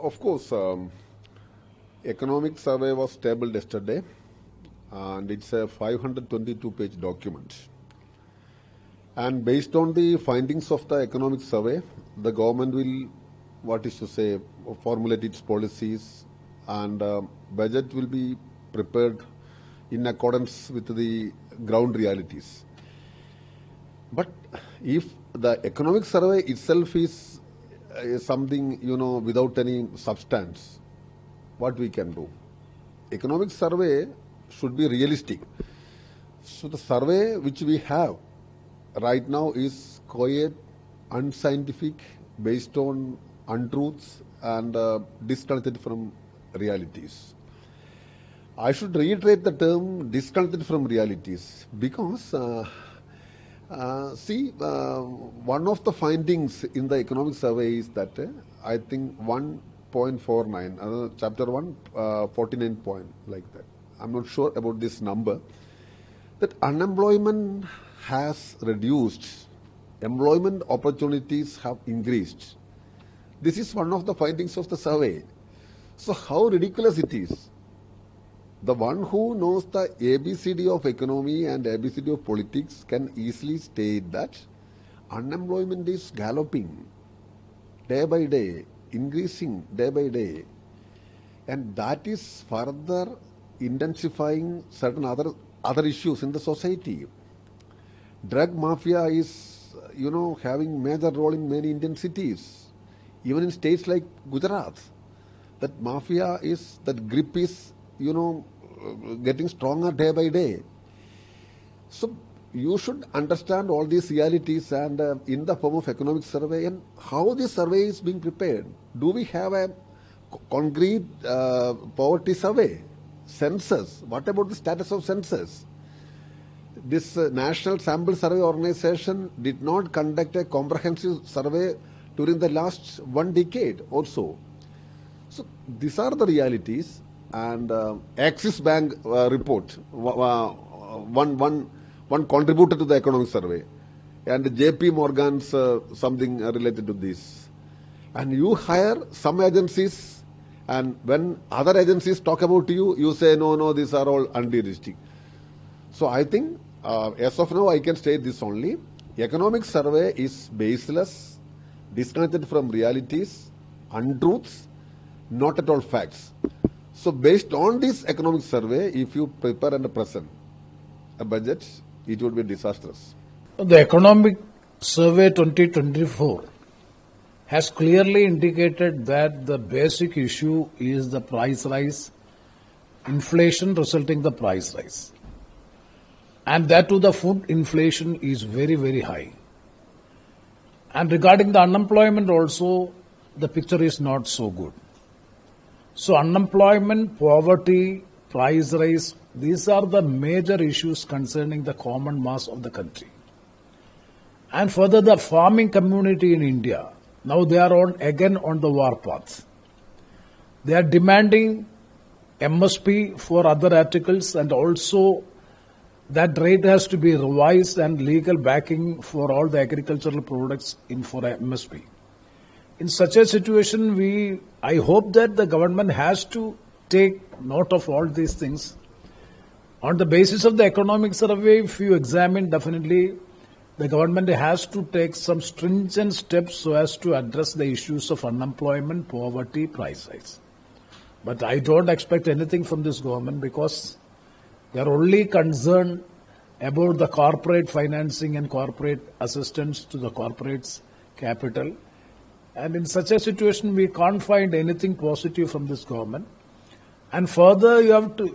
Of course, economic survey was tabled yesterday, and it's a 522-page document. And based on the findings of the economic survey, the government will, formulate its policies, and budget will be prepared in accordance with the ground realities. But if the economic survey itself is something, without any substance, what we can do? Economic survey should be realistic. So the survey which we have right now is quite unscientific, based on untruths and disconnected from realities. I should reiterate the term disconnected from realities because one of the findings in the economic survey is that I think 1.49, chapter 1, 49 point, like that. I'm not sure about this number. That unemployment has reduced, employment opportunities have increased. This is one of the findings of the survey. So how ridiculous it is. The one who knows the ABCD of economy and ABCD of politics can easily state that unemployment is galloping day by day, increasing day by day, and that is further intensifying certain other issues in the society. Drug mafia is, having major role in many Indian cities, even in states like Gujarat. That mafia that grip is, getting stronger day by day. So you should understand all these realities and in the form of economic survey and how this survey is being prepared. Do we have a concrete poverty survey? Census. What about the status of census? This National Sample Survey Organization did not conduct a comprehensive survey during the last 1 decade or so. So these are the realities. And Axis Bank report, one contributor to the economic survey, and JP Morgan's something related to this. And you hire some agencies, and when other agencies talk about you, you say, no, these are all unrealistic. So I think, as of now, I can state this only. Economic survey is baseless, disconnected from realities, untruths, not at all facts. So based on this economic survey, if you prepare and present a budget, it would be disastrous. The Economic Survey 2024 has clearly indicated that the basic issue is the price rise, inflation resulting the price rise. And that too, the food inflation is very, very high. And regarding the unemployment also, the picture is not so good. So unemployment, poverty, price rise, these are the major issues concerning the common mass of the country. And further, the farming community in India, now they are again on the war path. They are demanding MSP for other articles, and also that rate has to be revised and legal backing for all the agricultural products for MSP. In such a situation, I hope that the government has to take note of all these things. On the basis of the economic survey, if you examine, definitely the government has to take some stringent steps so as to address the issues of unemployment, poverty, price rise. But I don't expect anything from this government because they are only concerned about the corporate financing and corporate assistance to the corporates' capital. And in such a situation, we can't find anything positive from this government. And further,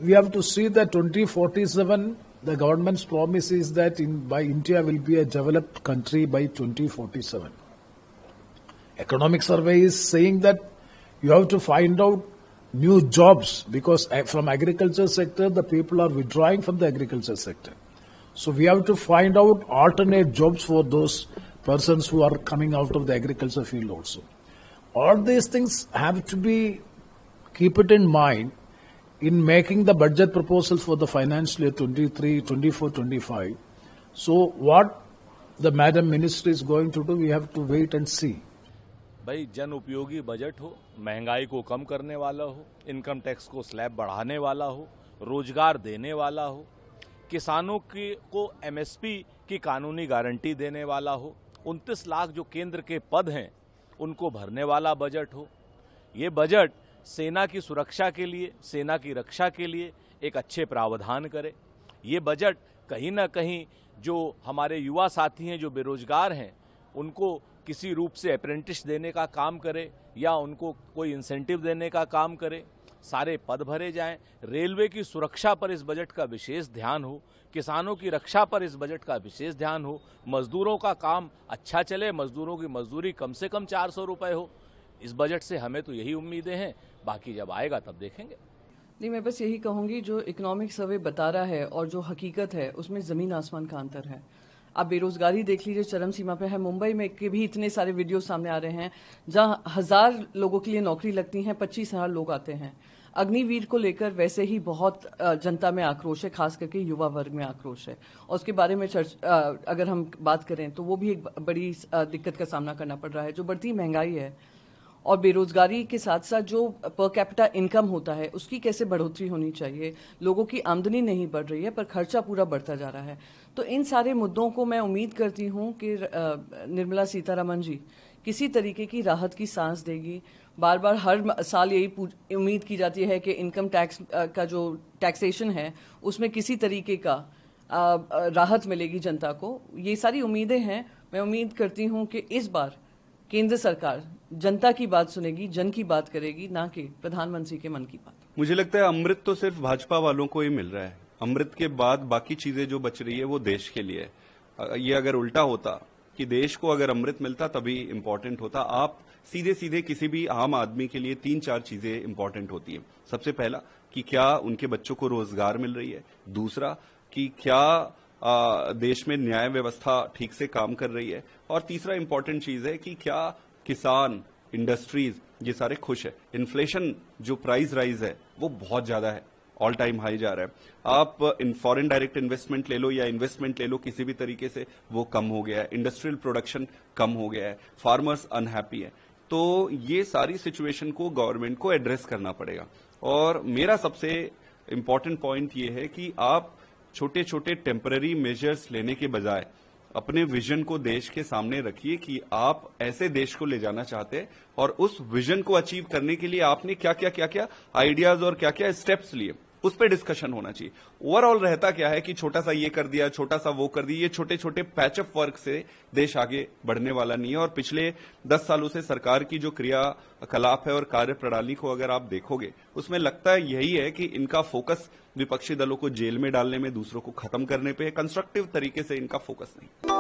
we have to see that 2047, the government's promise is that India will be a developed country by 2047. Economic survey is saying that you have to find out new jobs because from agriculture sector, the people are withdrawing from the agriculture sector. So we have to find out alternate jobs for those persons who are coming out of the agriculture field also. All these things have to be, keep it in mind in making the budget proposals for the financial year 23, 24, 25. So what the Madam Minister is going to do, we have to wait and see. भाई जन उपयोगी budget हो, महंगाई को कम करने वाला हो, income tax को स्लैब बढ़ाने वाला हो, रोजगार देने वाला हो, किसानों को एमएसपी की कानूनी गारंटी देने वाला हो, 29 लाख जो केंद्र के पद हैं उनको भरने वाला बजट हो। ये बजट सेना की सुरक्षा के लिए, सेना की रक्षा के लिए एक अच्छे प्रावधान करे। ये बजट कहीं ना कहीं जो हमारे युवा साथी हैं जो बेरोजगार हैं उनको किसी रूप से अप्रेंटिस देने का काम करे या उनको कोई इंसेंटिव देने का काम करे, सारे पद भरे जाएं। रेलवे की सुरक्षा पर इस बजट का विशेष ध्यान हो, किसानों की रक्षा पर इस बजट का विशेष ध्यान हो, मजदूरों का काम अच्छा चले, मजदूरों की मजदूरी कम से कम 400 रुपए हो। इस बजट से हमें तो यही उम्मीदें हैं, बाकी जब आएगा तब देखेंगे। नहीं, मैं बस यही कहूंगी जो इकोनॉमिक सर्वे बता रहा है और जो हकीकत है उसमें जमीन आसमान का अंतर है। आप बेरोजगारी देख लीजिए, चरम सीमा पे है। मुंबई में के भी इतने सारे वीडियो सामने आ रहे हैं जहां 1000 लोगों के लिए नौकरी लगती है, 25,000 लोग आते हैं। अग्निवीर को लेकर वैसे ही बहुत जनता में आक्रोश है, खास करके युवा वर्ग में आक्रोश है। और उसके बारे में अगर हम बात करें तो वो भी एक बड़ी दिक्कत का सामना करना पड़ रहा है। जो बढ़ती महंगाई है और बेरोजगारी के साथ साथ जो पर कैपिटा इनकम होता है उसकी कैसे बढ़ोतरी होनी चाहिए। लोगों की आमदनी नहीं बढ़ रही है पर खर्चा पूरा बढ़ता जा रहा है। तो इन सारे मुद्दों को मैं उम्मीद करती हूं कि निर्मला सीतारमण जी किसी तरीके की राहत की सांस देगी। बार बार हर साल यही उम्मीद की जाती है कि इनकम टैक्स का जो टैक्सेशन है उसमें किसी तरीके का राहत मिलेगी जनता को। ये सारी उम्मीदें हैं। मैं उम्मीद करती हूं कि इस बार केंद्र सरकार जनता की बात सुनेगी, जन की बात करेगी, ना कि प्रधानमंत्री के मन की बात। मुझे लगता है अमृत तो सिर्फ भाजपा वालों को ही मिल रहा है। अमृत के बाद बाकी चीजें जो बच रही है वो देश के लिए है। ये अगर उल्टा होता कि देश को अगर अमृत मिलता तभी इंपॉर्टेंट होता। आप सीधे सीधे किसी भी आम आदमी के लिए 3-4 चीजें इंपॉर्टेंट होती हैं। सबसे पहला कि क्या उनके बच्चों को रोजगार मिल रही है, दूसरा कि क्या देश में न्याय व्यवस्था ठीक से काम कर रही है, और तीसरा इंपॉर्टेंट चीज है कि क्या किसान, इंडस्ट्रीज ये सारे खुश है। इन्फ्लेशन जो प्राइस राइज है वो बहुत ज्यादा है, ऑल टाइम हाई जा रहा है। आप फॉरेन डायरेक्ट इन्वेस्टमेंट ले लो या इन्वेस्टमेंट ले लो, किसी भी तरीके से वो कम हो गया है। इंडस्ट्रियल प्रोडक्शन कम हो गया है, फार्मर्स अनहैप्पी है। तो ये सारी सिचुएशन को गवर्नमेंट को एड्रेस करना पड़ेगा। और मेरा सबसे इंपॉर्टेंट पॉइंट ये है कि आप छोटे छोटे टेम्पररी मेजर्स लेने के बजाय अपने विजन को देश के सामने रखिए कि आप ऐसे देश को ले जाना चाहते हैं और उस विजन को अचीव करने के लिए आपने क्या क्या आइडियाज और क्या क्या स्टेप्स लिए, उस पर डिस्कशन होना चाहिए। ओवरऑल रहता क्या है कि छोटा सा ये कर दिया, छोटा सा वो कर दिया, ये छोटे छोटे पैचअप वर्क से देश आगे बढ़ने वाला नहीं है। और पिछले 10 सालों से सरकार की जो क्रियाकलाप है और कार्य प्रणाली को अगर आप देखोगे उसमें लगता है यही है कि इनका फोकस विपक्षी दलों को जेल में डालने में, दूसरों को खत्म करने पे, कंस्ट्रक्टिव तरीके से इनका फोकस नहीं।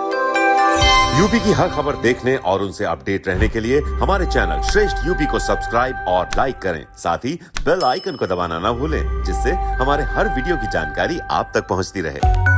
यूपी की हर खबर देखने और उनसे अपडेट रहने के लिए हमारे चैनल श्रेष्ठ यूपी को सब्सक्राइब और लाइक करें। साथ ही बेल आइकन को दबाना ना भूलें, जिससे हमारे हर वीडियो की जानकारी आप तक पहुंचती रहे।